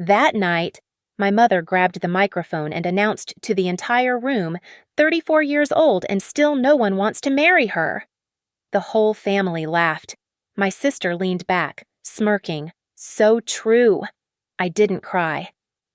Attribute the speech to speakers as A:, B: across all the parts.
A: That night, my mother grabbed the microphone and announced to the entire room, 34 years old and still no one wants to marry her. The whole family laughed. My sister leaned back, smirking. So true. I didn't cry.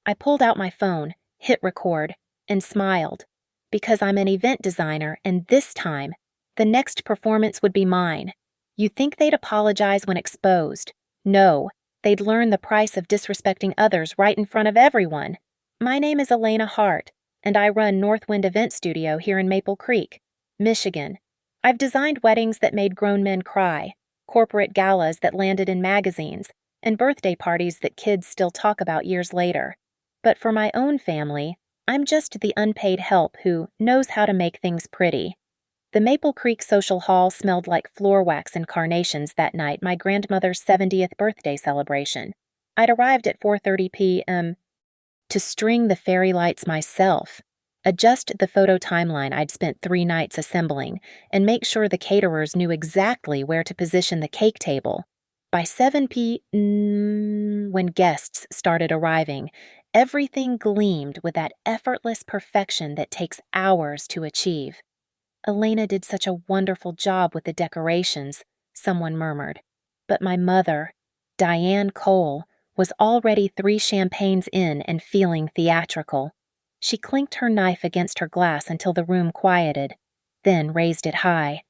A: I pulled out my phone, hit record, and smiled. Because I'm an event designer, and this time, the next performance would be mine. You'd think they'd apologize when exposed. No, they'd learn the price of disrespecting others right in front of everyone. My name is Elena Hart, and I run Northwind Event Studio here in Maple Creek, Michigan. I've designed weddings that made grown men cry, corporate galas that landed in magazines, and birthday parties that kids still talk about years later. But for my own family, I'm just the unpaid help who knows how to make things pretty. The Maple Creek Social Hall smelled like floor wax and carnations that night, my grandmother's 70th birthday celebration. I'd arrived at 4:30 p.m. to string the fairy lights myself, adjust the photo timeline I'd spent 3 nights assembling, and make sure the caterers knew exactly where to position the cake table. By 7 p.m., when guests started arriving, everything gleamed with that effortless perfection that takes hours to achieve. Elena did such a wonderful job with the decorations, someone murmured. But my mother, Diane Cole, was already 3 champagnes in and feeling theatrical. She clinked her knife against her glass until the room quieted, then raised it high.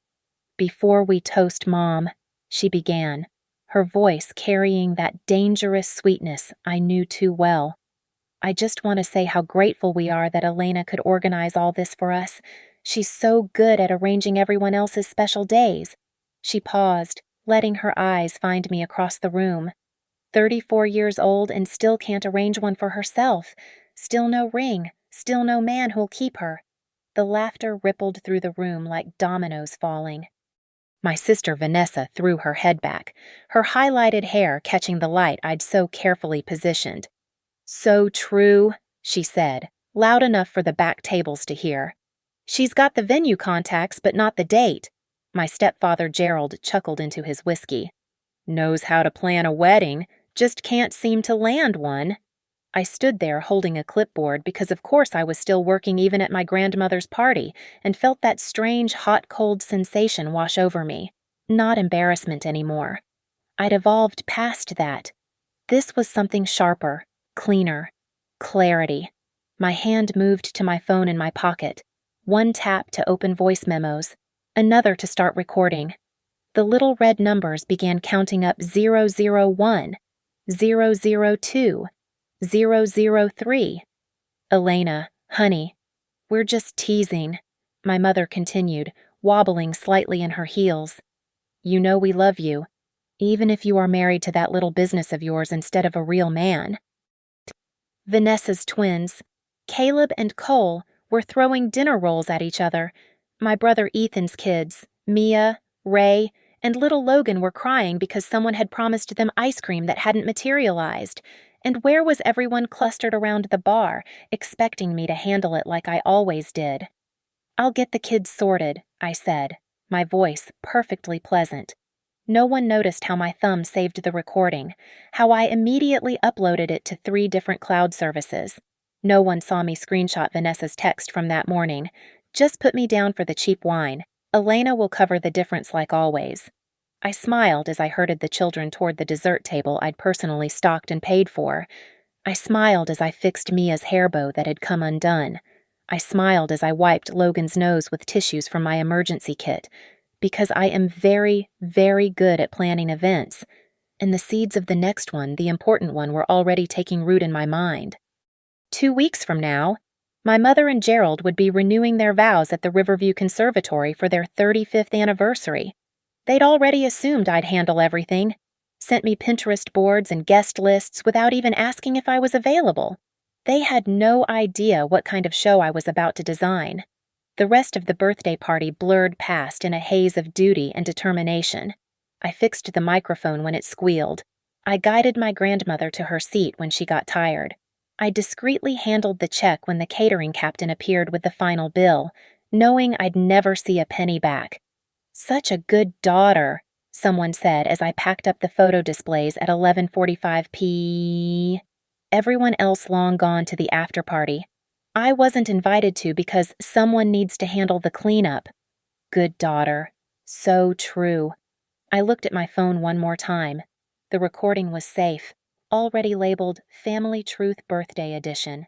A: "Before we toast Mom," she began, her voice carrying that dangerous sweetness I knew too well. "I just want to say how grateful we are that Elena could organize all this for us. She's so good at arranging everyone else's special days." She paused, letting her eyes find me across the room. 34 years old and still can't arrange one for herself. Still no ring, still no man who'll keep her. The laughter rippled through the room like dominoes falling. My sister Vanessa threw her head back, her highlighted hair catching the light I'd so carefully positioned. "So true," she said, loud enough for the back tables to hear. "She's got the venue contacts, but not the date." My stepfather Gerald chuckled into his whiskey. "Knows how to plan a wedding, just can't seem to land one." I stood there holding a clipboard because of course I was still working even at my grandmother's party and felt that strange hot-cold sensation wash over me. Not embarrassment anymore. I'd evolved past that. This was something sharper, cleaner, clarity. My hand moved to my phone in my pocket. One tap to open voice memos, another to start recording. The little red numbers began counting up 001, 002, 003. "Elena, honey, we're just teasing," my mother continued, wobbling slightly in her heels. "You know we love you, even if you are married to that little business of yours instead of a real man." Vanessa's twins, Caleb and Cole, were throwing dinner rolls at each other. My brother Ethan's kids, Mia, Ray, and little Logan were crying because someone had promised them ice cream that hadn't materialized. And where was everyone clustered around the bar, expecting me to handle it like I always did? "I'll get the kids sorted," I said, my voice perfectly pleasant. No one noticed how my thumb saved the recording, how I immediately uploaded it to 3 different cloud services. No one saw me screenshot Vanessa's text from that morning. "Just put me down for the cheap wine. Elena will cover the difference like always." I smiled as I herded the children toward the dessert table I'd personally stocked and paid for. I smiled as I fixed Mia's hair bow that had come undone. I smiled as I wiped Logan's nose with tissues from my emergency kit, because I am very, very good at planning events, and the seeds of the next one, the important one, were already taking root in my mind. 2 weeks from now, my mother and Gerald would be renewing their vows at the Riverview Conservatory for their 35th anniversary. They'd already assumed I'd handle everything, sent me Pinterest boards and guest lists without even asking if I was available. They had no idea what kind of show I was about to design. The rest of the birthday party blurred past in a haze of duty and determination. I fixed the microphone when it squealed. I guided my grandmother to her seat when she got tired. I discreetly handled the check when the catering captain appeared with the final bill, knowing I'd never see a penny back. "Such a good daughter," someone said as I packed up the photo displays at 11:45 p.m. Everyone else long gone to the after party. I wasn't invited to because someone needs to handle the cleanup. Good daughter. So true. I looked at my phone one more time. The recording was safe, already labeled Family Truth Birthday Edition.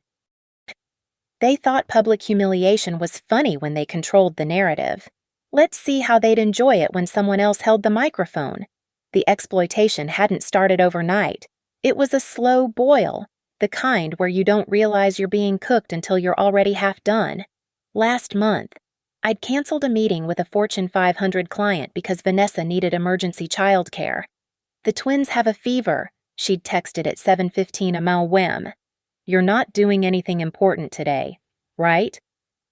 A: They thought public humiliation was funny when they controlled the narrative. Let's see how they'd enjoy it when someone else held the microphone. The exploitation hadn't started overnight. It was a slow boil, the kind where you don't realize you're being cooked until you're already half done. Last month, I'd canceled a meeting with a Fortune 500 client because Vanessa needed emergency childcare. The twins have a fever, she'd texted at 7:15 a.m. You're not doing anything important today, right?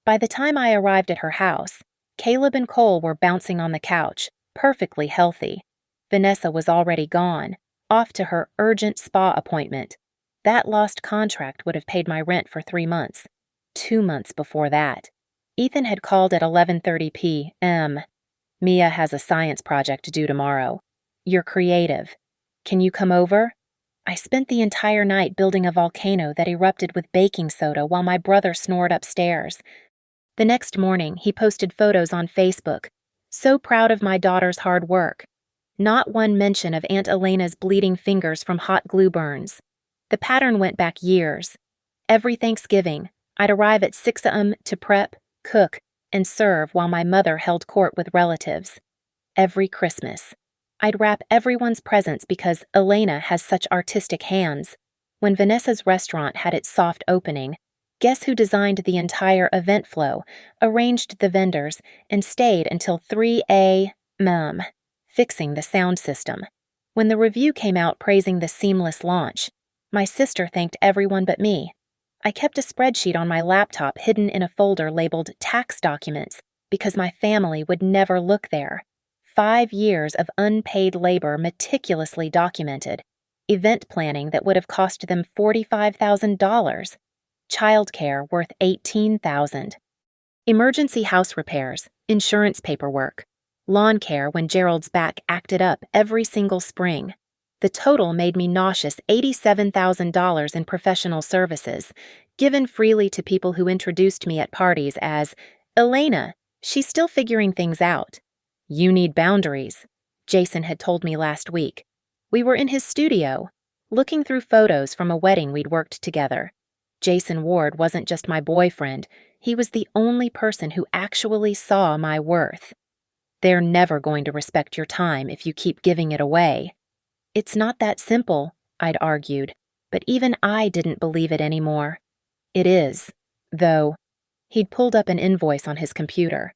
A: By the time I arrived at her house, Caleb and Cole were bouncing on the couch, perfectly healthy. Vanessa was already gone, off to her urgent spa appointment. That lost contract would have paid my rent for 3 months. 2 months before that. Ethan had called at 11:30 p.m. Mia has a science project due tomorrow. You're creative. Can you come over? I spent the entire night building a volcano that erupted with baking soda while my brother snored upstairs. The next morning, he posted photos on Facebook. So proud of my daughter's hard work. Not one mention of Aunt Elena's bleeding fingers from hot glue burns. The pattern went back years. Every Thanksgiving, I'd arrive at 6 a.m. to prep, cook, and serve while my mother held court with relatives. Every Christmas, I'd wrap everyone's presents because Elena has such artistic hands. When Vanessa's restaurant had its soft opening, guess who designed the entire event flow, arranged the vendors, and stayed until 3 a.m., fixing the sound system. When the review came out praising the seamless launch, my sister thanked everyone but me. I kept a spreadsheet on my laptop hidden in a folder labeled tax documents because my family would never look there. 5 years of unpaid labor meticulously documented. Event planning that would have cost them $45,000. Childcare worth $18,000. Emergency house repairs, insurance paperwork, lawn care when Gerald's back acted up every single spring. The total made me nauseous $87,000 in professional services, given freely to people who introduced me at parties as, Elena, she's still figuring things out. You need boundaries, Jason had told me last week. We were in his studio, looking through photos from a wedding we'd worked together. Jason Ward wasn't just my boyfriend, he was the only person who actually saw my worth. They're never going to respect your time if you keep giving it away. It's not that simple, I'd argued, but even I didn't believe it anymore. It is, though. He'd pulled up an invoice on his computer.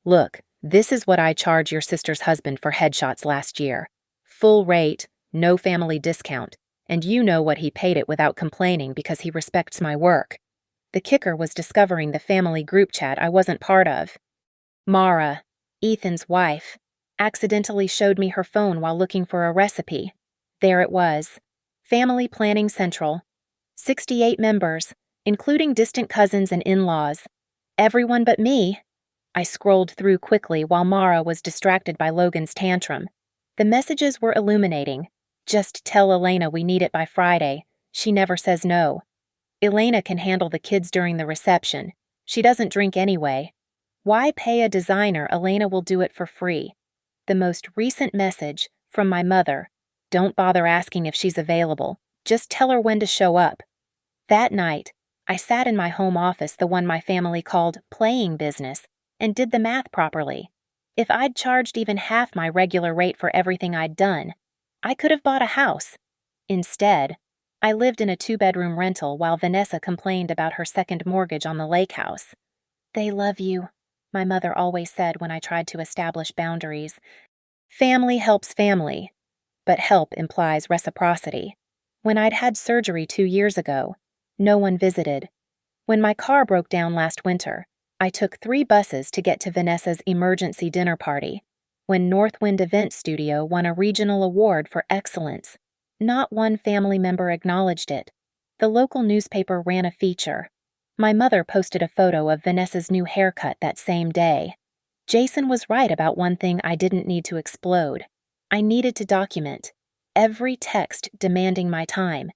A: Look, this is what I charged your sister's husband for headshots last year. Full rate, no family discount, and you know what he paid it without complaining because he respects my work. The kicker was discovering the family group chat I wasn't part of. Mara, Ethan's wife, accidentally showed me her phone while looking for a recipe. There it was. Family Planning Central. 68 members, including distant cousins and in-laws. Everyone but me. I scrolled through quickly while Mara was distracted by Logan's tantrum. The messages were illuminating. Just tell Elena we need it by Friday. She never says no. Elena can handle the kids during the reception. She doesn't drink anyway. Why pay a designer? Elena will do it for free. The most recent message, from my mother. Don't bother asking if she's available. Just tell her when to show up. That night, I sat in my home office, the one my family called playing business, and did the math properly. If I'd charged even half my regular rate for everything I'd done, I could have bought a house. Instead, I lived in a 2-bedroom rental while Vanessa complained about her second mortgage on the lake house. They love you, my mother always said when I tried to establish boundaries. Family helps family, but help implies reciprocity. When I'd had surgery 2 years ago, no one visited. When my car broke down last winter, I took 3 buses to get to Vanessa's emergency dinner party. When Northwind Event Studio won a regional award for excellence, not one family member acknowledged it. The local newspaper ran a feature. My mother posted a photo of Vanessa's new haircut that same day. Jason was right about one thing I didn't need to explode. I needed to document every text demanding my time,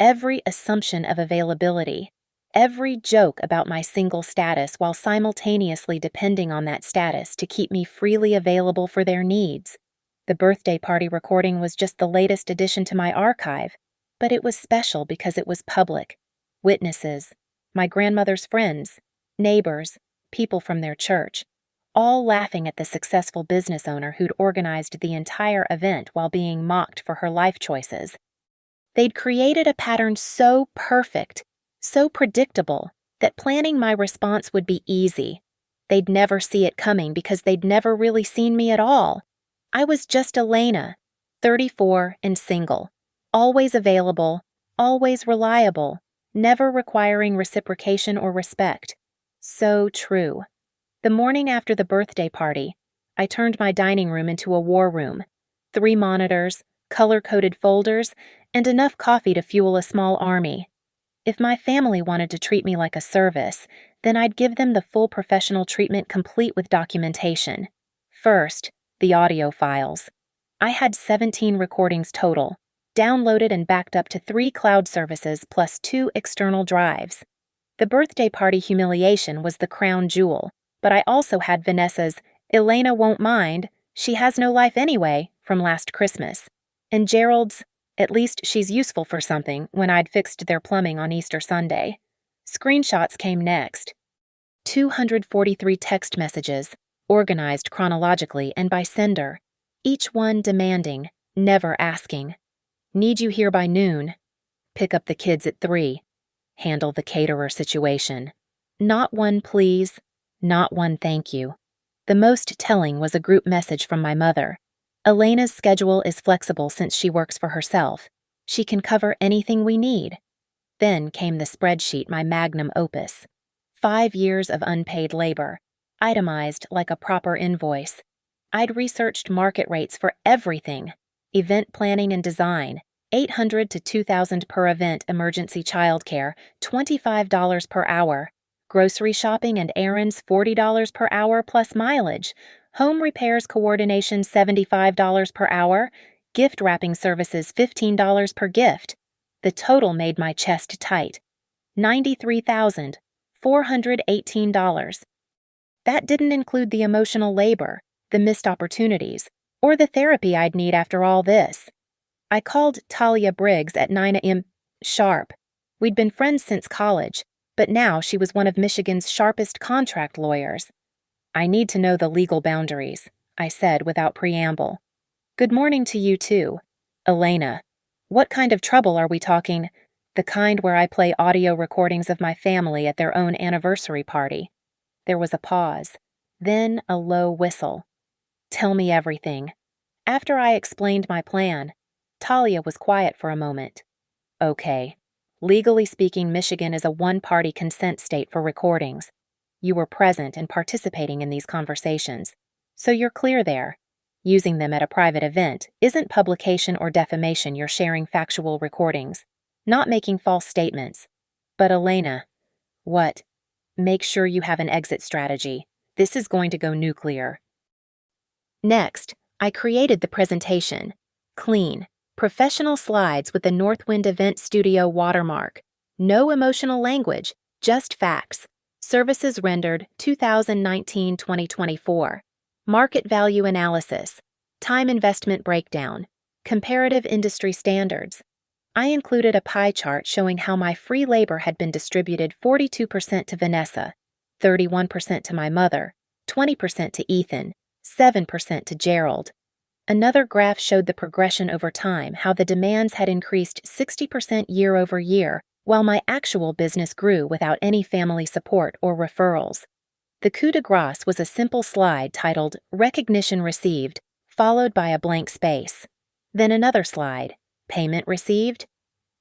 A: every assumption of availability, every joke about my single status while simultaneously depending on that status to keep me freely available for their needs. The birthday party recording was just the latest addition to my archive, but it was special because it was public. Witnesses, my grandmother's friends, neighbors, people from their church, all laughing at the successful business owner who'd organized the entire event while being mocked for her life choices. They'd created a pattern so perfect, so predictable, that planning my response would be easy. They'd never see it coming because they'd never really seen me at all. I was just Elena, 34 and single, always available, always reliable, never requiring reciprocation or respect. So true. The morning after the birthday party, I turned my dining room into a war room. 3 monitors, color-coded folders, and enough coffee to fuel a small army. If my family wanted to treat me like a service, then I'd give them the full professional treatment complete with documentation. First, the audio files. I had 17 recordings total, downloaded and backed up to 3 cloud services plus 2 external drives. The birthday party humiliation was the crown jewel, but I also had Vanessa's "Elena won't mind, she has no life anyway" from last Christmas, and Gerald's "at least she's useful for something" when I'd fixed their plumbing on Easter Sunday. Screenshots came next. 243 text messages, organized chronologically and by sender, each one demanding, never asking. "Need you here by noon. Pick up the kids at 3. Handle the caterer situation." Not one please, not one thank you. The most telling was a group message from my mother. "Elena's schedule is flexible since she works for herself. She can cover anything we need." Then came the spreadsheet, my magnum opus. 5 years of unpaid labor, itemized like a proper invoice. I'd researched market rates for everything: event planning and design, $800 to $2,000 per event emergency childcare, $25 per hour. Grocery shopping and errands, $40 per hour plus mileage. Home repairs coordination, $75 per hour. Gift wrapping services, $15 per gift. The total made my chest tight. $93,418. That didn't include the emotional labor, the missed opportunities, or the therapy I'd need after all this. I called Talia Briggs at 9 a.m. sharp. We'd been friends since college, but now she was one of Michigan's sharpest contract lawyers. "I need to know the legal boundaries," I said without preamble. "Good morning to you too. Elena, what kind of trouble are we talking? The kind where I play audio recordings of my family at their own anniversary party." There was a pause, then a low whistle. "Tell me everything." After I explained my plan, Talia was quiet for a moment. "Okay. Legally speaking, Michigan is a one-party consent state for recordings. You were present and participating in these conversations, so you're clear there. Using them at a private event isn't publication or defamation. You're sharing factual recordings, not making false statements. But Elena, what? Make sure you have an exit strategy. This is going to go nuclear." Next, I created the presentation. Clean, professional slides with the Northwind Event Studio watermark. No emotional language, just facts. Services rendered 2019-2024. Market value analysis. Time investment breakdown. Comparative industry standards. I included a pie chart showing how my free labor had been distributed: 42% to Vanessa, 31% to my mother, 20% to Ethan, 7% to Gerald. Another graph showed the progression over time, how the demands had increased 60% year over year, while my actual business grew without any family support or referrals. The coup de grace was a simple slide titled "Recognition Received," followed by a blank space. Then another slide, "Payment Received,"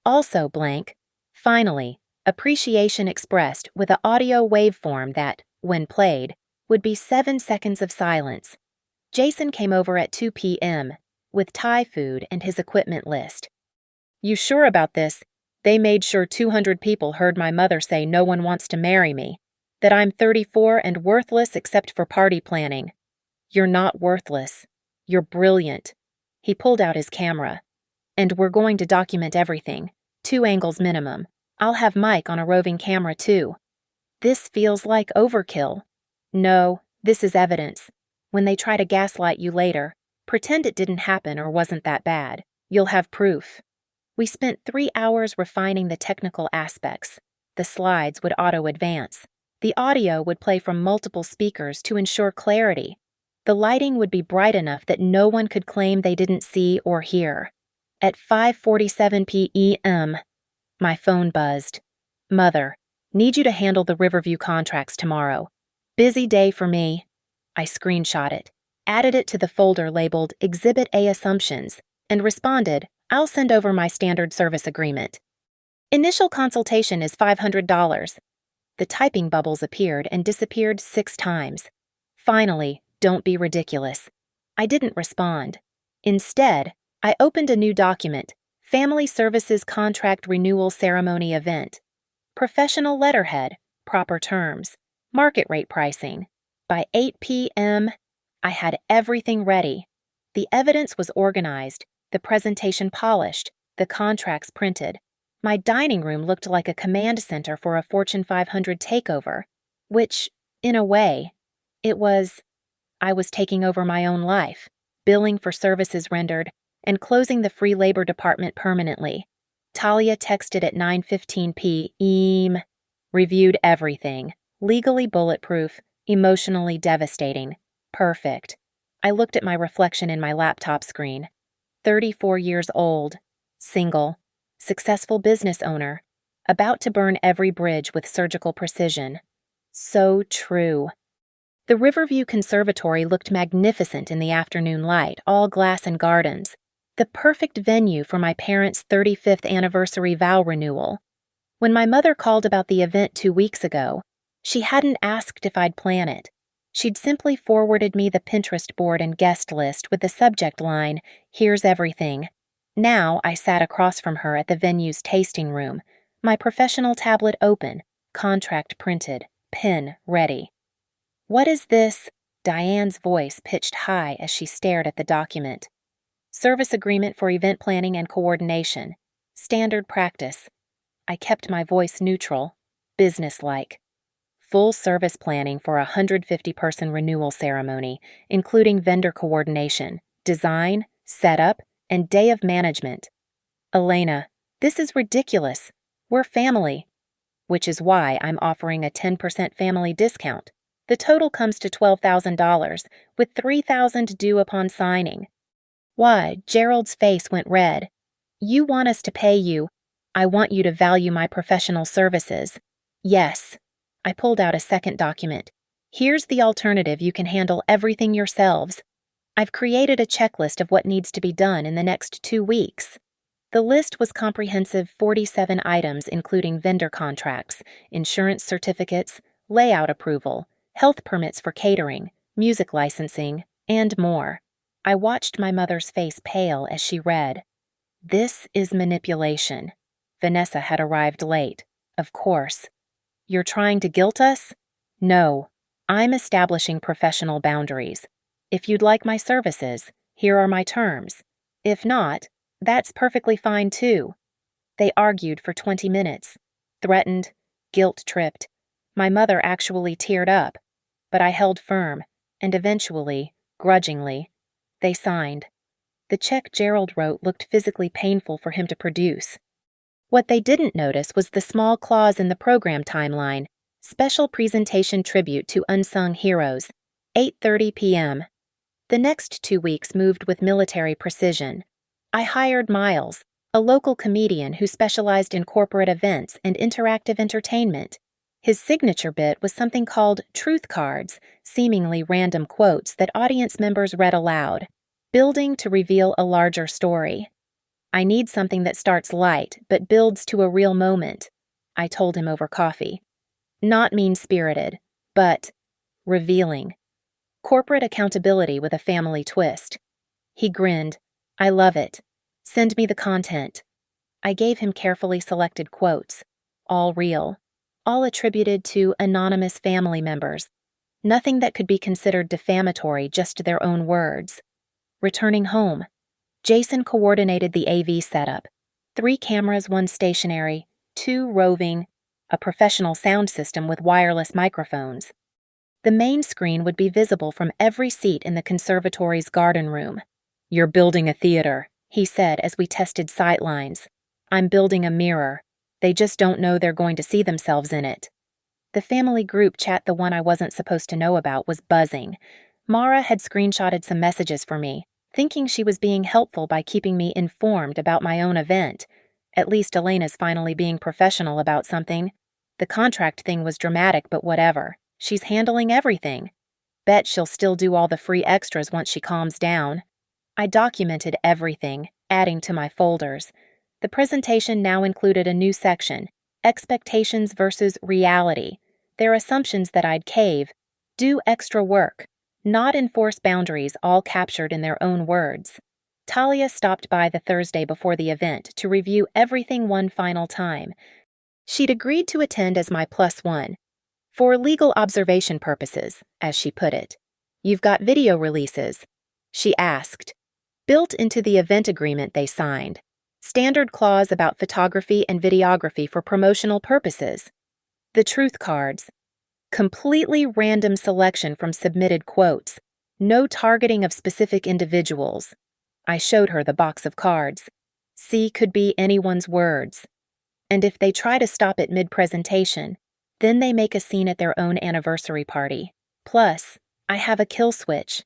A: also blank. Finally, appreciation expressed with an audio waveform that, when played, would be 7 seconds of silence. Jason came over at 2 p.m. with Thai food and his equipment list. "You sure about this? They made sure 200 people heard my mother say no one wants to marry me, that I'm 34 and worthless except for party planning." "You're not worthless. You're brilliant." He pulled out his camera. "And we're going to document everything. 2 angles minimum. I'll have Mike on a roving camera too. This feels like overkill. No, this is evidence. When they try to gaslight you later, pretend it didn't happen or wasn't that bad. You'll have proof. We spent 3 hours refining the technical aspects. The slides would auto-advance. The audio would play from multiple speakers to ensure clarity. The lighting would be bright enough that no one could claim they didn't see or hear. At 5:47 p.m., my phone buzzed. Mother, need you to handle the Riverview contracts tomorrow. Busy day for me. I screenshot it, added it to the folder labeled Exhibit A Assumptions, and responded, I'll send over my standard service agreement. Initial consultation is $500. The typing bubbles appeared and disappeared 6 times. Finally, don't be ridiculous. I didn't respond. Instead, I opened a new document, Family Services Contract Renewal Ceremony Event. Professional letterhead, proper terms, market rate pricing. By 8 p.m., I had everything ready. The evidence was organized, the presentation polished, the contracts printed. My dining room looked like a command center for a Fortune 500 takeover, which, in a way, I was taking over my own life, billing for services rendered, and closing the free labor department permanently. Talia texted at 9:15 p.m. Reviewed everything. Legally bulletproof, emotionally devastating. Perfect. I looked at my reflection in my laptop screen. 34 years old, single, successful business owner, about to burn every bridge with surgical precision. So true. The Riverview Conservatory looked magnificent in the afternoon light, all glass and gardens. The perfect venue for my parents' 35th anniversary vow renewal. When my mother called about the event 2 weeks ago, she hadn't asked if I'd plan it. She'd simply forwarded me the Pinterest board and guest list with the subject line, "Here's everything." Now I sat across from her at the venue's tasting room, my professional tablet open, contract printed, pen ready. "What is this?" Diane's voice pitched high as she stared at the document. "Service agreement for event planning and coordination. Standard practice." I kept my voice neutral, businesslike. Full service planning for a 150-person renewal ceremony, including vendor coordination, design, setup, and day of management. "Elena, this is ridiculous. We're family." Which is why I'm offering a 10% family discount. The total comes to $12,000, with $3,000 due upon signing. "Why?" Gerald's face went red. "You want us to pay you. I want you to value my professional services." "Yes." I pulled out a second document. "Here's the alternative. You can handle everything yourselves. I've created a checklist of what needs to be done in the next 2 weeks." The list was comprehensive, 47 items including vendor contracts, insurance certificates, layout approval, health permits for catering, music licensing, and more. I watched my mother's face pale as she read. "This is manipulation." Vanessa had arrived late, of course. "You're trying to guilt us?" "No, I'm establishing professional boundaries. If you'd like my services, here are my terms. If not, that's perfectly fine too." They argued for 20 minutes, threatened, guilt-tripped. My mother actually teared up, but I held firm, and eventually, grudgingly, they signed. The check Gerald wrote looked physically painful for him to produce. What they didn't notice was the small clause in the program timeline, special presentation tribute to unsung heroes, 8:30 p.m. The next 2 weeks moved with military precision. I hired Miles, a local comedian who specialized in corporate events and interactive entertainment. His signature bit was something called truth cards, seemingly random quotes that audience members read aloud, building to reveal a larger story. "I need something that starts light but builds to a real moment," I told him over coffee. "Not mean-spirited, but revealing. Corporate accountability with a family twist." He grinned. "I love it. Send me the content." I gave him carefully selected quotes, all real, all attributed to anonymous family members. Nothing that could be considered defamatory, just their own words. Returning home, Jason coordinated the AV setup. 3 cameras, 1 stationary, 2 roving, a professional sound system with wireless microphones. The main screen would be visible from every seat in the conservatory's garden room. "You're building a theater," he said as we tested sight lines. "I'm building a mirror. They just don't know they're going to see themselves in it." The family group chat, the one I wasn't supposed to know about, was buzzing. Mara had screenshotted some messages for me, thinking she was being helpful by keeping me informed about my own event. At least Elena's finally being professional about something. The contract thing was dramatic, but whatever. She's handling everything. Bet she'll still do all the free extras once she calms down. I documented everything, adding to my folders. The presentation now included a new section, expectations versus reality. Their assumptions that I'd cave, do extra work, not enforce boundaries, all captured in their own words. Talia stopped by the Thursday before the event to review everything one final time. She'd agreed to attend as my +1. For legal observation purposes, as she put it. "You've got video releases?" she asked. Built into the event agreement they signed. Standard clause about photography and videography for promotional purposes. The truth cards. Completely random selection from submitted quotes. No targeting of specific individuals. I showed her the box of cards. See could be anyone's words. And if they try to stop it mid-presentation, then they make a scene at their own anniversary party. Plus, I have a kill switch.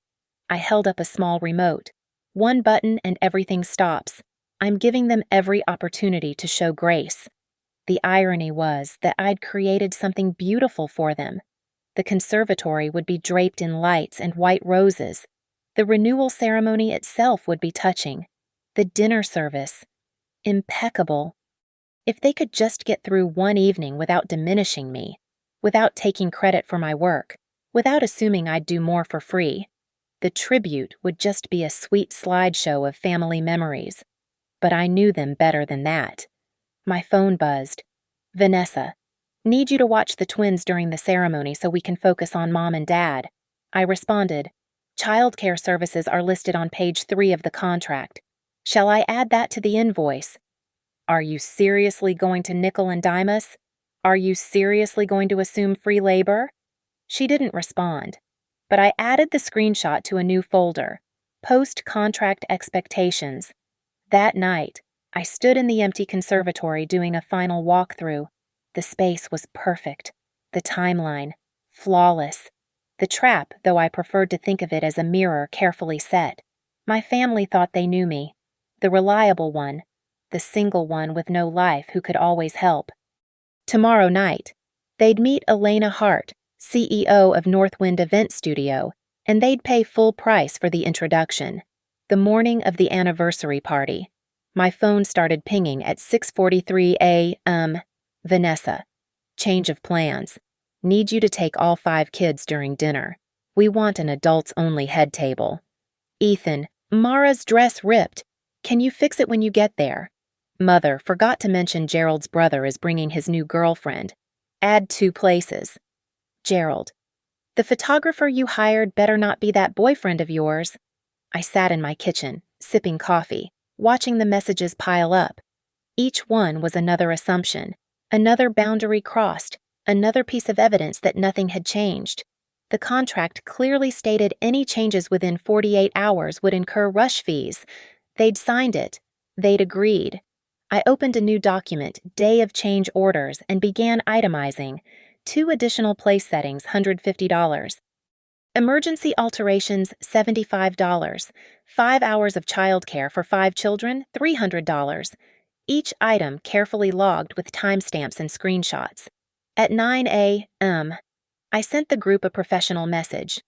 A: I held up a small remote. One button and everything stops. I'm giving them every opportunity to show grace. The irony was that I'd created something beautiful for them. The conservatory would be draped in lights and white roses. The renewal ceremony itself would be touching. The dinner service. Impeccable. If they could just get through one evening without diminishing me, without taking credit for my work, without assuming I'd do more for free, the tribute would just be a sweet slideshow of family memories. But I knew them better than that. My phone buzzed. "Vanessa, need you to watch the twins during the ceremony so we can focus on Mom and Dad." I responded. "Childcare services are listed on page 3 of the contract. Shall I add that to the invoice?" "Are you seriously going to nickel and dime us? Are you seriously going to assume free labor?" She didn't respond, but I added the screenshot to a new folder, post-contract expectations. That night, I stood in the empty conservatory doing a final walkthrough. The space was perfect. The timeline, flawless. The trap, though I preferred to think of it as a mirror carefully set. My family thought they knew me. The reliable one. The single one with no life who could always help. Tomorrow night, they'd meet Elena Hart, CEO of Northwind Event Studio, and they'd pay full price for the introduction. The morning of the anniversary party. My phone started pinging at 6:43 a.m. "Vanessa, change of plans. Need you to take all 5 kids during dinner. We want an adults-only head table." "Ethan, Mara's dress ripped. Can you fix it when you get there?" "Mother, forgot to mention Gerald's brother is bringing his new girlfriend. Add 2 places." "Gerald, the photographer you hired better not be that boyfriend of yours." I sat in my kitchen, sipping coffee, watching the messages pile up. Each one was another assumption, another boundary crossed, another piece of evidence that nothing had changed. The contract clearly stated any changes within 48 hours would incur rush fees. They'd signed it. They'd agreed. I opened a new document, Day of Change Orders, and began itemizing. 2 additional place settings, $150. Emergency alterations, $75. 5 hours of childcare for 5 children, $300. Each item carefully logged with timestamps and screenshots. At 9 a.m., I sent the group a professional message.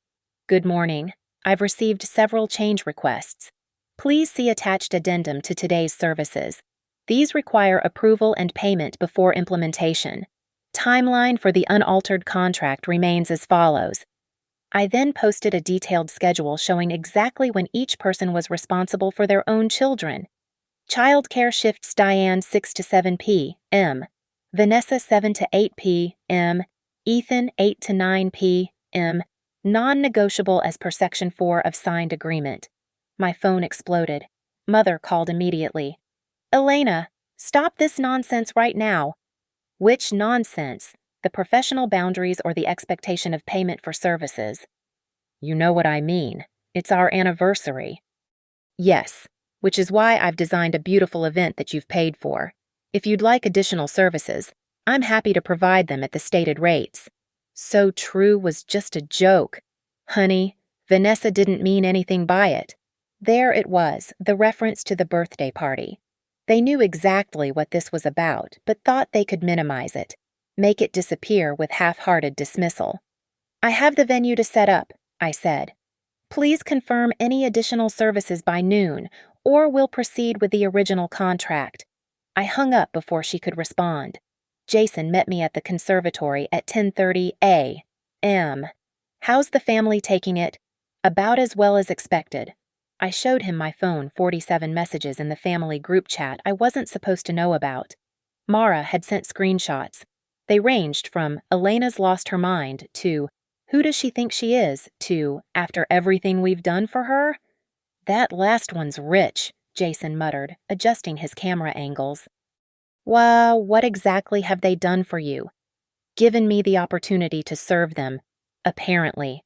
A: "Good morning. I've received several change requests. Please see attached addendum to today's services. These require approval and payment before implementation. Timeline for the unaltered contract remains as follows." I then posted a detailed schedule showing exactly when each person was responsible for their own children. Childcare shifts: Diane 6 to 7 p.m., Vanessa 7 to 8 p.m., Ethan 8 to 9 p.m., non-negotiable as per Section 4 of signed agreement. My phone exploded. Mother called immediately. "Elena, Stop this nonsense right now. Which nonsense? The professional boundaries or the expectation of payment for services? You know what I mean. It's our anniversary. Yes, which is why I've designed a beautiful event that you've paid for. If you'd like additional services, I'm happy to provide them at the stated rates. So true was just a joke. Honey, Vanessa didn't mean anything by it. There it was, the reference to the birthday party. They knew exactly what this was about, but thought they could minimize it, make it disappear with half-hearted dismissal. I have the venue to set up, I said. Please confirm any additional services by noon, or we'll proceed with the original contract. I hung up before she could respond. Jason met me at the conservatory at 10:30 a.m. How's the family taking it? About as well as expected. I showed him my phone, 47 messages in the family group chat I wasn't supposed to know about. Mara had sent screenshots. They ranged from Elena's lost her mind to who does she think she is to after everything we've done for her? That last one's rich, Jason muttered, adjusting his camera angles. Well, what exactly have they done for you? Given me the opportunity to serve them, apparently.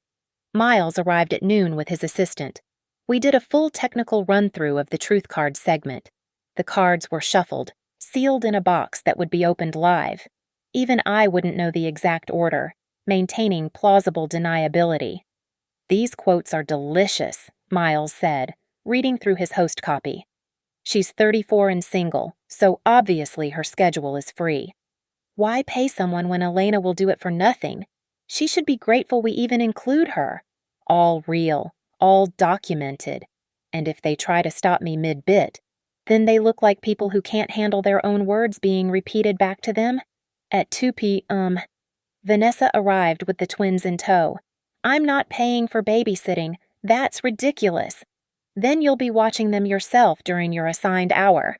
A: Miles arrived at noon with his assistant. We did a full technical run-through of the truth card segment. The cards were shuffled, sealed in a box that would be opened live. Even I wouldn't know the exact order, maintaining plausible deniability. These quotes are delicious, Miles said, reading through his host copy. She's 34 and single, so obviously her schedule is free. Why pay someone when Elena will do it for nothing? She should be grateful we even include her. All real, all documented. And if they try to stop me mid-bit, then they look like people who can't handle their own words being repeated back to them. At 2 p.m., Vanessa arrived with the twins in tow. I'm not paying for babysitting. That's ridiculous. Then you'll be watching them yourself during your assigned hour.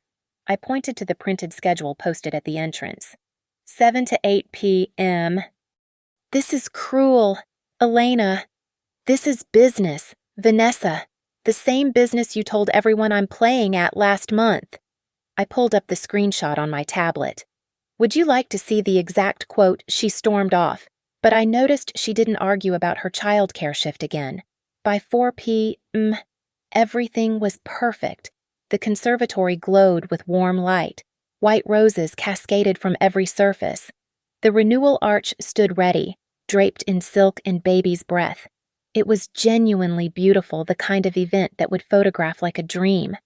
A: I pointed to the printed schedule posted at the entrance. 7 to 8 p.m. This is cruel. Elena. This is business. Vanessa. The same business you told everyone I'm playing at last month. I pulled up the screenshot on my tablet. Would you like to see the exact quote? She stormed off, but I noticed she didn't argue about her childcare shift again. By 4 p.m., everything was perfect. The conservatory glowed with warm light. White roses cascaded from every surface. The renewal arch stood ready, draped in silk and baby's breath. It was genuinely beautiful, the kind of event that would photograph like a dream.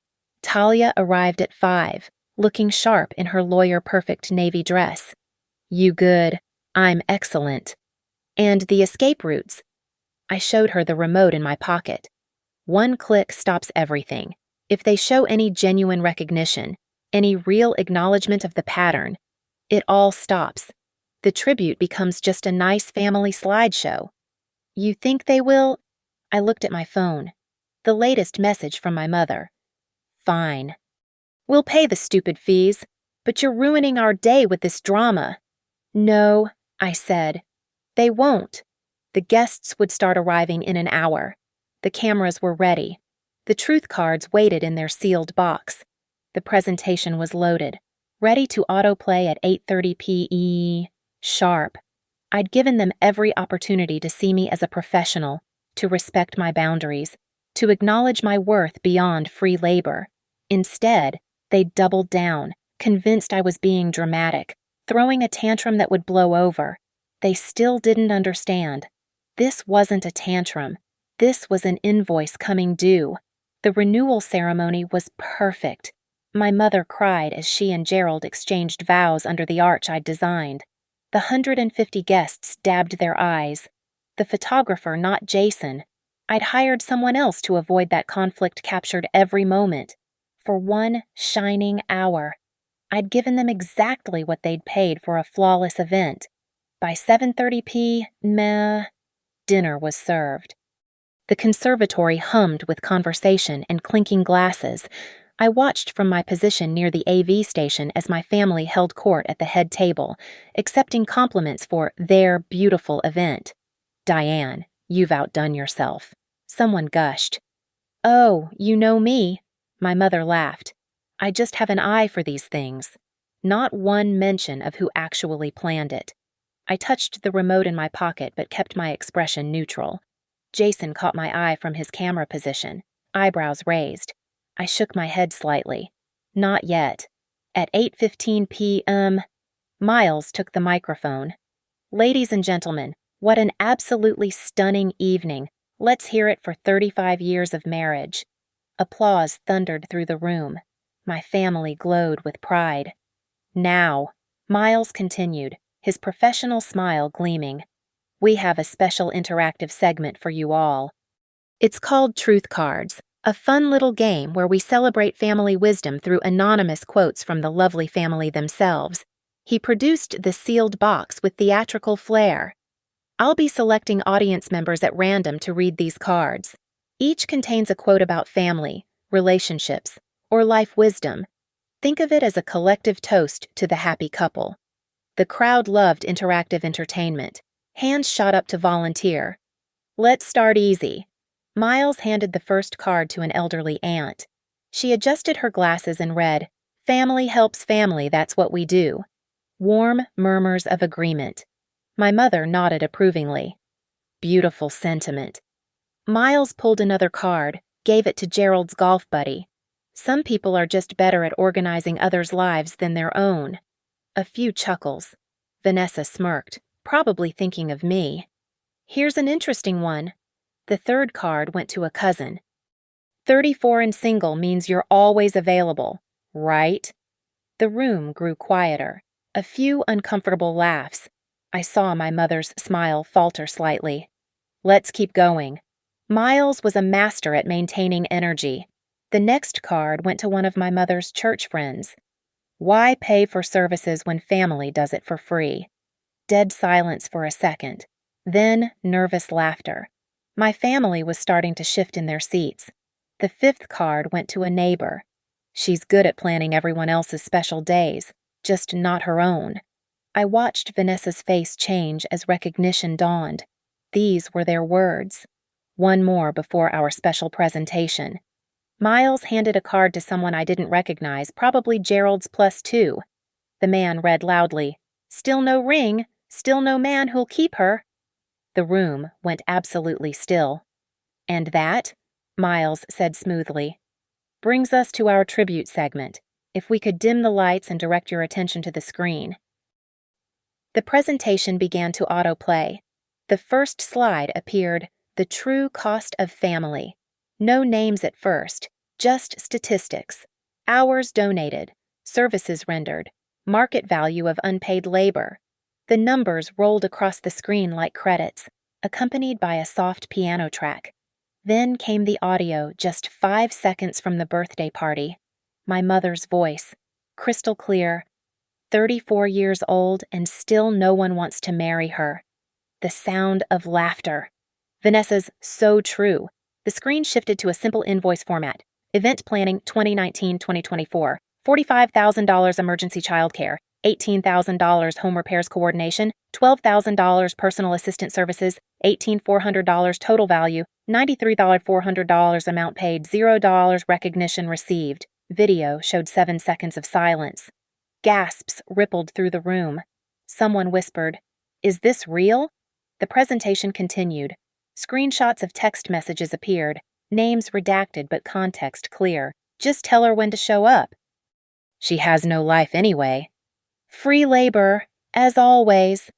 A: Talia arrived at 5, looking sharp in her lawyer-perfect navy dress. You good, I'm excellent. And the escape routes. I showed her the remote in my pocket. One click stops everything. If they show any genuine recognition, any real acknowledgement of the pattern, it all stops. The tribute becomes just a nice family slideshow. You think they will? I looked at my phone. The latest message from my mother. Fine. We'll pay the stupid fees, but you're ruining our day with this drama. No, I said. They won't. The guests would start arriving in an hour. The cameras were ready. The truth cards waited in their sealed box. The presentation was loaded, ready to autoplay at 8:30 p.m. sharp. I'd given them every opportunity to see me as a professional, to respect my boundaries, to acknowledge my worth beyond free labor. Instead, they doubled down, convinced I was being dramatic, throwing a tantrum that would blow over. They still didn't understand. This wasn't a tantrum. This was an invoice coming due. The renewal ceremony was perfect. My mother cried as she and Gerald exchanged vows under the arch I'd designed. The 150 guests dabbed their eyes. The photographer, not Jason. I'd hired someone else to avoid that conflict captured every moment. For one shining hour. I'd given them exactly what they'd paid for a flawless event. By 7:30 p.m., dinner was served. The conservatory hummed with conversation and clinking glasses. I watched from my position near the AV station as my family held court at the head table, accepting compliments for their beautiful event. Diane, you've outdone yourself. Someone gushed. Oh, you know me. My mother laughed. I just have an eye for these things. Not one mention of who actually planned it. I touched the remote in my pocket but kept my expression neutral. Jason caught my eye from his camera position, eyebrows raised. I shook my head slightly. Not yet. At 8:15 p.m., Miles took the microphone. Ladies and gentlemen, what an absolutely stunning evening. Let's hear it for 35 years of marriage. Applause thundered through the room. My family glowed with pride. Now, Miles continued, his professional smile gleaming. We have a special interactive segment for you all. It's called Truth Cards, a fun little game where we celebrate family wisdom through anonymous quotes from the lovely family themselves. He produced the sealed box with theatrical flair. I'll be selecting audience members at random to read these cards. Each contains a quote about family, relationships, or life wisdom. Think of it as a collective toast to the happy couple. The crowd loved interactive entertainment. Hands shot up to volunteer. Let's start easy. Miles handed the first card to an elderly aunt. She adjusted her glasses and read, "Family helps family, that's what we do." Warm murmurs of agreement. My mother nodded approvingly. Beautiful sentiment. Miles pulled another card, gave it to Gerald's golf buddy. Some people are just better at organizing others' lives than their own. A few chuckles. Vanessa smirked, probably thinking of me. Here's an interesting one. The third card went to a cousin. 34 and single means you're always available, right? The room grew quieter. A few uncomfortable laughs. I saw my mother's smile falter slightly. Let's keep going. Miles was a master at maintaining energy. The next card went to one of my mother's church friends. Why pay for services when family does it for free? Dead silence for a second. Then nervous laughter. My family was starting to shift in their seats. The fifth card went to a neighbor. She's good at planning everyone else's special days, just not her own. I watched Vanessa's face change as recognition dawned. These were their words. One more before our special presentation. Miles handed a card to someone I didn't recognize, probably Gerald's +2. The man read loudly, "Still no ring, still no man who'll keep her." The room went absolutely still. And that, Miles said smoothly, brings us to our tribute segment. If we could dim the lights and direct your attention to the screen. The presentation began to autoplay. The first slide appeared, "The True Cost of Family." No names at first, just statistics. Hours donated, services rendered, market value of unpaid labor. The numbers rolled across the screen like credits, accompanied by a soft piano track. Then came the audio just 5 seconds from the birthday party. My mother's voice, crystal clear, 34 years old and still no one wants to marry her. The sound of laughter. Vanessa's "so true." The screen shifted to a simple invoice format. Event planning 2019-2024. $45,000 emergency childcare. $18,000 home repairs coordination. $12,000 personal assistant services. $18,400 total value. $93,400 amount paid. $0 recognition received. Video showed 7 seconds of silence. Gasps rippled through the room. Someone whispered, "Is this real?" The presentation continued. Screenshots of text messages appeared, names redacted but context clear. "Just tell her when to show up." "She has no life anyway." "Free labor, as always."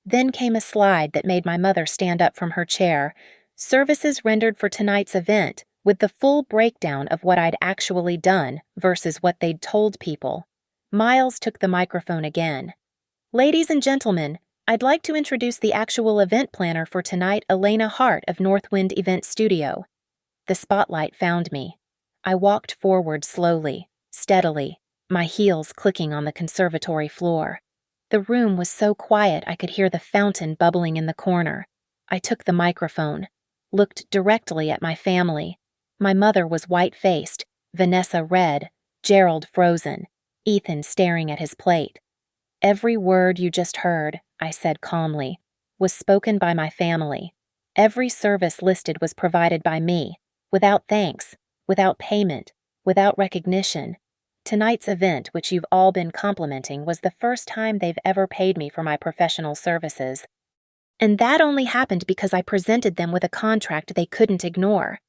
A: Then came a slide that made my mother stand up from her chair. Services rendered for tonight's event, with the full breakdown of what I'd actually done versus what they'd told people. Miles took the microphone again. "Ladies and gentlemen, I'd like to introduce the actual event planner for tonight, Elena Hart of Northwind Event Studio." The spotlight found me. I walked forward slowly, steadily, my heels clicking on the conservatory floor. The room was so quiet I could hear the fountain bubbling in the corner. I took the microphone, looked directly at my family. My mother was white-faced, Vanessa red, Gerald frozen, Ethan staring at his plate. "Every word you just heard," I said calmly, "was spoken by my family. Every service listed was provided by me, without thanks, without payment, without recognition. Tonight's event, which you've all been complimenting, was the first time they've ever paid me for my professional services. And that only happened because I presented them with a contract they couldn't ignore.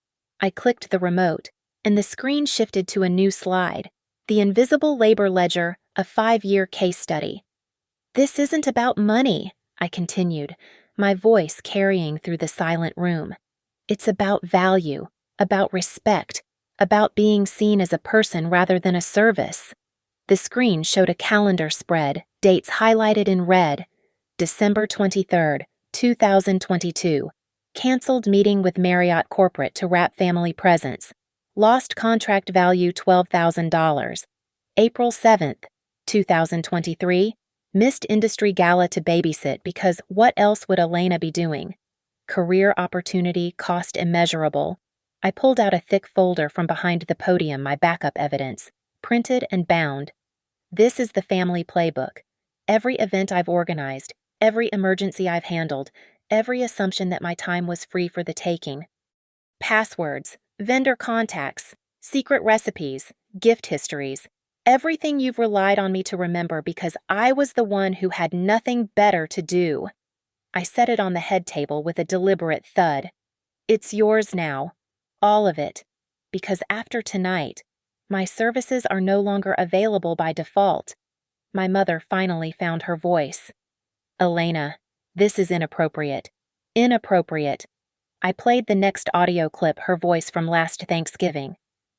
A: I clicked the remote, and the screen shifted to a new slide, the Invisible Labor Ledger, a 5-year case study. This isn't about money, I continued, my voice carrying through the silent room. It's about value, about respect, about being seen as a person rather than a service. The screen showed a calendar spread, dates highlighted in red. December 23rd, 2022. Canceled meeting with Marriott Corporate to wrap family presents. Lost contract value $12,000. April 7th, 2023. Missed industry gala to babysit because what else would Elena be doing? Career opportunity, cost immeasurable. I pulled out a thick folder from behind the podium, my backup evidence, printed and bound. This is the family playbook. Every event I've organized, every emergency I've handled, every assumption that my time was free for the taking. Passwords, vendor contacts, secret recipes, gift histories, everything you've relied on me to remember because I was the one who had nothing better to do. I set it on the head table with a deliberate thud. It's yours now. All of it. Because after tonight, my services are no longer available by default. My mother finally found her voice. Elena, this is inappropriate. Inappropriate. I played the next audio clip, her voice from last Thanksgiving.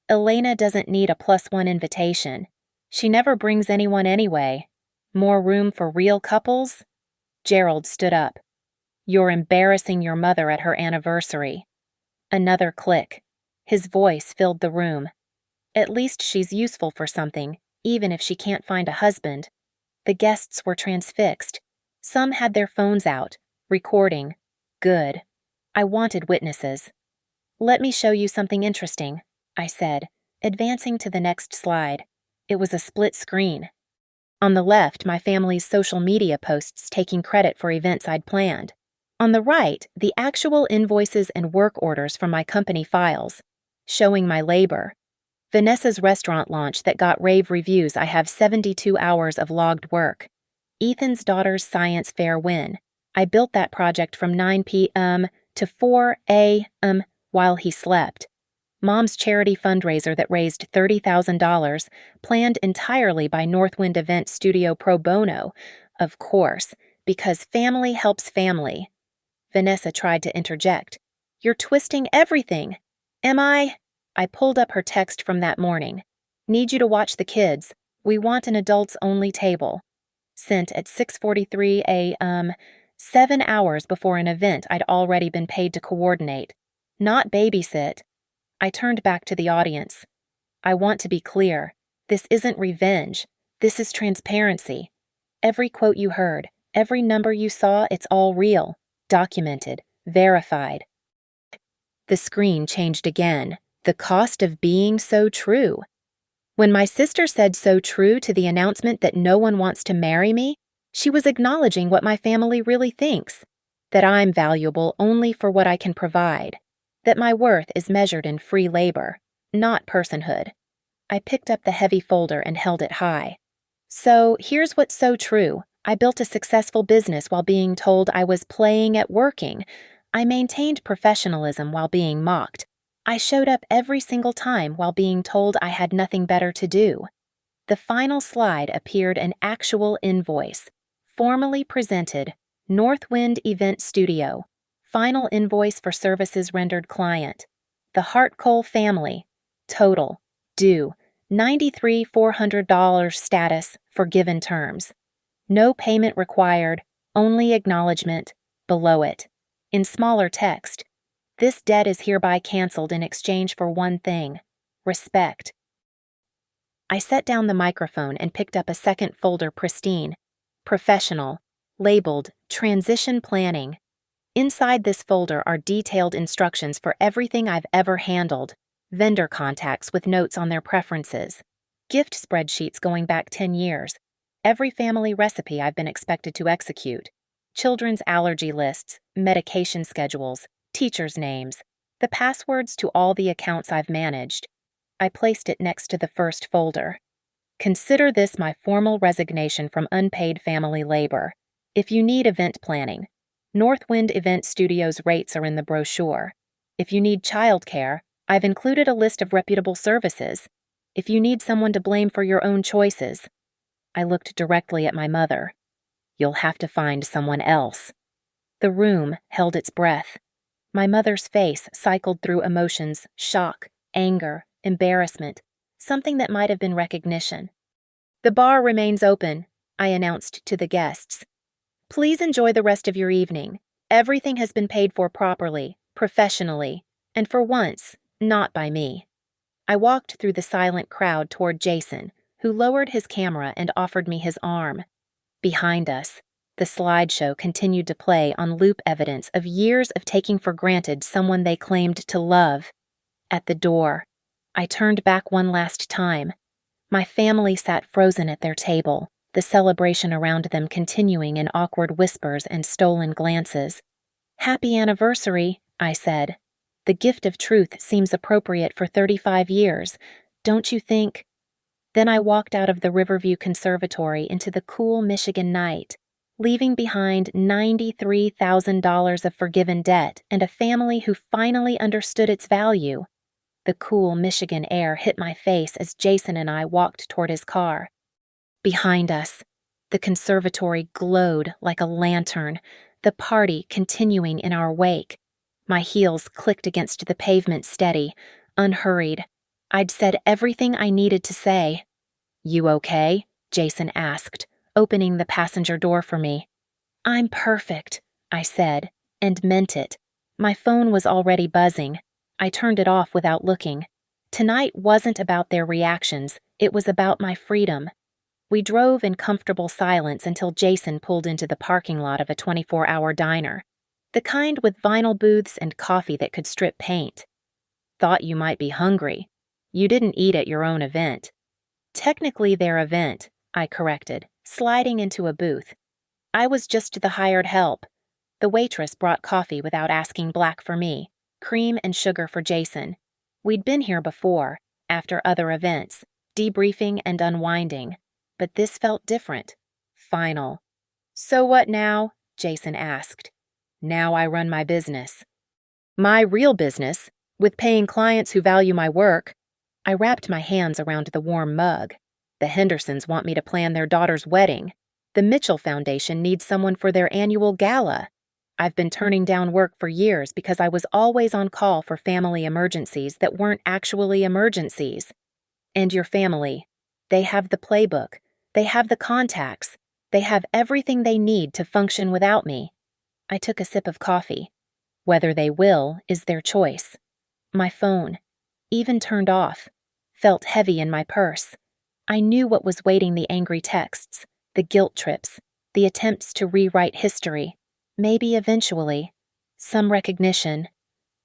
A: Elena doesn't need a +1 invitation. She never brings anyone anyway. More room for real couples? Gerald stood up. You're embarrassing your mother at her anniversary. Another click. His voice filled the room. At least she's useful for something, even if she can't find a husband. The guests were transfixed. Some had their phones out, recording. Good. I wanted witnesses. Let me show you something interesting, I said, advancing to the next slide. It was a split screen. On the left, my family's social media posts taking credit for events I'd planned. On the right, the actual invoices and work orders from my company files, showing my labor. Vanessa's restaurant launch that got rave reviews. I have 72 hours of logged work. Ethan's daughter's science fair win. I built that project from 9 p.m. to 4 a.m. while he slept. Mom's charity fundraiser that raised $30,000, planned entirely by Northwind Event Studio pro bono, of course, because family helps family. Vanessa tried to interject. You're twisting everything. Am I? I pulled up her text from that morning. Need you to watch the kids. We want an adults-only table. Sent at 6:43 a.m., 7 hours before an event I'd already been paid to coordinate. Not babysit. I turned back to the audience. I want to be clear. This isn't revenge. This is transparency. Every quote you heard, every number you saw, it's all real. Documented, verified. The screen changed again. The cost of being so true. When my sister said so true to the announcement that no one wants to marry me, she was acknowledging what my family really thinks. That I'm valuable only for what I can provide. That my worth is measured in free labor, not personhood. I picked up the heavy folder and held it high. So here's what's so true. I built a successful business while being told I was playing at working. I maintained professionalism while being mocked. I showed up every single time while being told I had nothing better to do. The final slide appeared an actual invoice. Formally presented, Northwind Event Studio. Final invoice for services rendered client. The Hartcole family. Total. Due. $93,400 status for given terms. No payment required, only acknowledgement, below it. In smaller text, this debt is hereby canceled in exchange for one thing, respect. I set down the microphone and picked up a second folder, pristine, professional, labeled Transition Planning. Inside this folder are detailed instructions for everything I've ever handled, vendor contacts with notes on their preferences, gift spreadsheets going back 10 years, every family recipe I've been expected to execute, children's allergy lists, medication schedules, teachers' names, the passwords to all the accounts I've managed. I placed it next to the first folder. Consider this my formal resignation from unpaid family labor. If you need event planning, Northwind Event Studios rates are in the brochure. If you need childcare, I've included a list of reputable services. If you need someone to blame for your own choices, I looked directly at my mother. You'll have to find someone else. The room held its breath. My mother's face cycled through emotions: shock, anger, embarrassment, something that might have been recognition. The bar remains open, I announced to the guests. Please enjoy the rest of your evening. Everything has been paid for properly, professionally, and for once, not by me. I walked through the silent crowd toward Jason, who lowered his camera and offered me his arm. Behind us, the slideshow continued to play on loop evidence of years of taking for granted someone they claimed to love. At the door, I turned back one last time. My family sat frozen at their table, the celebration around them continuing in awkward whispers and stolen glances. Happy anniversary, I said. The gift of truth seems appropriate for 35 years, don't you think? Then I walked out of the Riverview Conservatory into the cool Michigan night, leaving behind $93,000 of forgiven debt and a family who finally understood its value. The cool Michigan air hit my face as Jason and I walked toward his car. Behind us, the conservatory glowed like a lantern, the party continuing in our wake. My heels clicked against the pavement steady, unhurried. I'd said everything I needed to say. You okay? Jason asked, opening the passenger door for me. I'm perfect, I said, and meant it. My phone was already buzzing. I turned it off without looking. Tonight wasn't about their reactions, it was about my freedom. We drove in comfortable silence until Jason pulled into the parking lot of a 24-hour diner, the kind with vinyl booths and coffee that could strip paint. Thought you might be hungry. You didn't eat at your own event. Technically their event, I corrected, sliding into a booth. I was just the hired help. The waitress brought coffee without asking black for me, cream and sugar for Jason. We'd been here before, after other events, debriefing and unwinding, but this felt different, final. So what now? Jason asked. Now I run my business. My real business, with paying clients who value my work. I wrapped my hands around the warm mug. The Hendersons want me to plan their daughter's wedding. The Mitchell Foundation needs someone for their annual gala. I've been turning down work for years because I was always on call for family emergencies that weren't actually emergencies. And your family, they have the playbook, they have the contacts, they have everything they need to function without me. I took a sip of coffee. Whether they will is their choice. My phone, even turned off, felt heavy in my purse. I knew what was waiting: the angry texts, the guilt trips, the attempts to rewrite history. Maybe eventually, some recognition,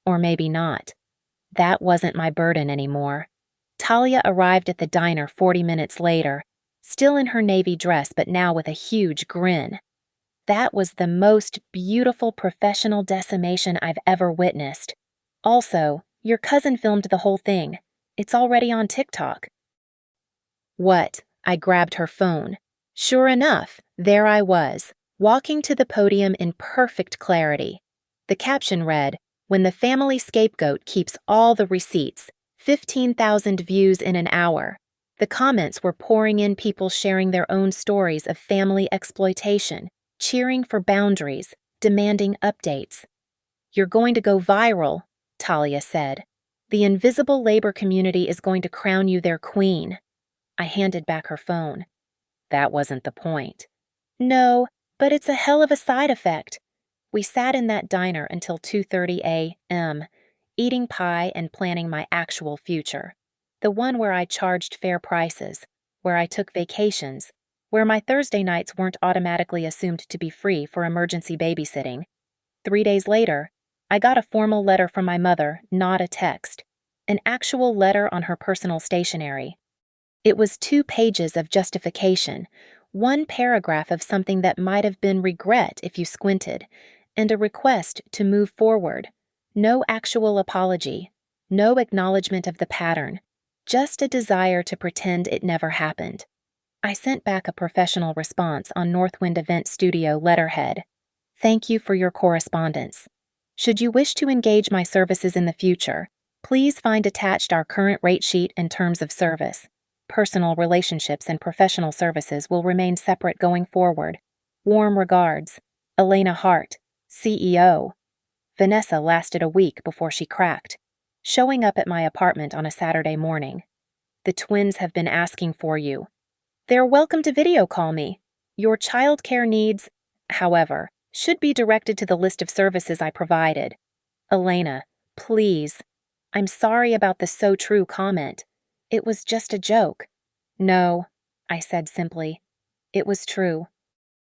A: or maybe not. That wasn't my burden anymore. Talia arrived at the diner 40 minutes later, still in her navy dress but now with a huge grin. That was the most beautiful professional decimation I've ever witnessed. Also, your cousin filmed the whole thing. It's already on TikTok. What? I grabbed her phone. Sure enough, there I was, walking to the podium in perfect clarity. The caption read, "When the family scapegoat keeps all the receipts, 15,000 views in an hour." The comments were pouring in, people sharing their own stories of family exploitation, cheering for boundaries, demanding updates. You're going to go viral, Talia said. The invisible labor community is going to crown you their queen. I handed back her phone. That wasn't the point. No, but it's a hell of a side effect. We sat in that diner until 2:30 a.m., eating pie and planning my actual future. The one where I charged fair prices, where I took vacations, where my Thursday nights weren't automatically assumed to be free for emergency babysitting. 3 days later, I got a formal letter from my mother, not a text, an actual letter on her personal stationery. It was 2 pages of justification, 1 paragraph of something that might have been regret if you squinted, and a request to move forward. No actual apology, no acknowledgement of the pattern, Just a desire to pretend it never happened. I sent back a professional response on Northwind Event Studio letterhead. Thank you for your correspondence. Should you wish to engage my services in the future, please find attached our current rate sheet and terms of service. Personal relationships and professional services will remain separate going forward. Warm regards, Elena Hart, CEO. Vanessa lasted a week before she cracked, showing up at my apartment on a Saturday morning. The twins have been asking for you. They're welcome to video call me. Your childcare needs, however, should be directed to the list of services I provided. Elena, please. I'm sorry about the so true comment. It was just a joke. No, I said simply. It was true.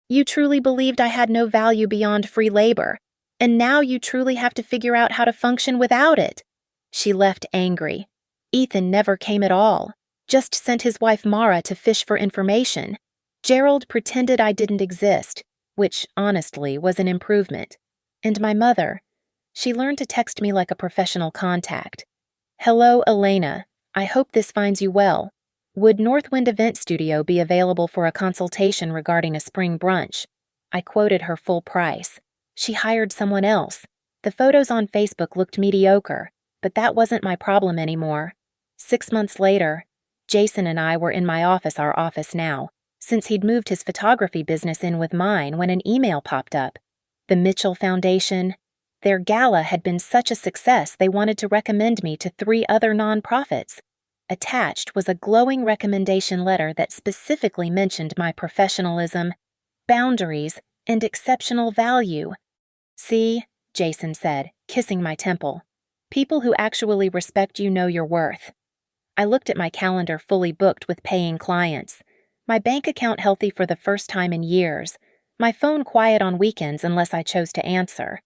A: You truly believed I had no value beyond free labor, and now you truly have to figure out how to function without it. She left angry. Ethan never came at all, just sent his wife Mara to fish for information. Gerald pretended I didn't exist, which, honestly, was an improvement. And my mother, she learned to text me like a professional contact. Hello, Elena. I hope this finds you well. Would Northwind Event Studio be available for a consultation regarding a spring brunch? I quoted her full price. She hired someone else. The photos on Facebook looked mediocre, but that wasn't my problem anymore. 6 months later, Jason and I were in our office now, since he'd moved his photography business in with mine when an email popped up. The Mitchell Foundation. Their gala had been such a success they wanted to recommend me to 3 other nonprofits. Attached was a glowing recommendation letter that specifically mentioned my professionalism, boundaries, and exceptional value. See, Jason said, kissing my temple. People who actually respect you know your worth. I looked at my calendar fully booked with paying clients. My bank account healthy for the first time in years. My phone quiet on weekends unless I chose to answer.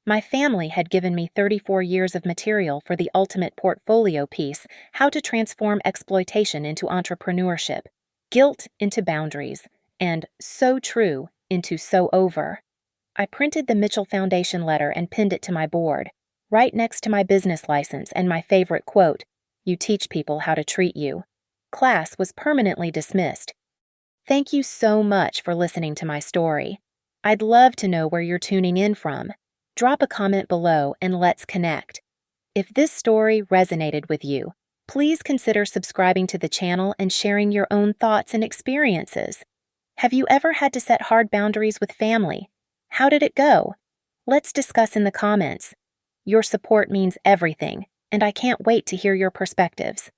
A: My family had given me 34 years of material for the ultimate portfolio piece, How to Transform Exploitation into Entrepreneurship, Guilt into Boundaries, and So True into So Over. I printed the Mitchell Foundation letter and pinned it to my board, right next to my business license and my favorite quote, "You teach people how to treat you." Class was permanently dismissed. Thank you so much for listening to my story. I'd love to know where you're tuning in from. Drop a comment below and let's connect. If this story resonated with you, please consider subscribing to the channel and sharing your own thoughts and experiences. Have you ever had to set hard boundaries with family? How did it go? Let's discuss in the comments. Your support means everything, and I can't wait to hear your perspectives.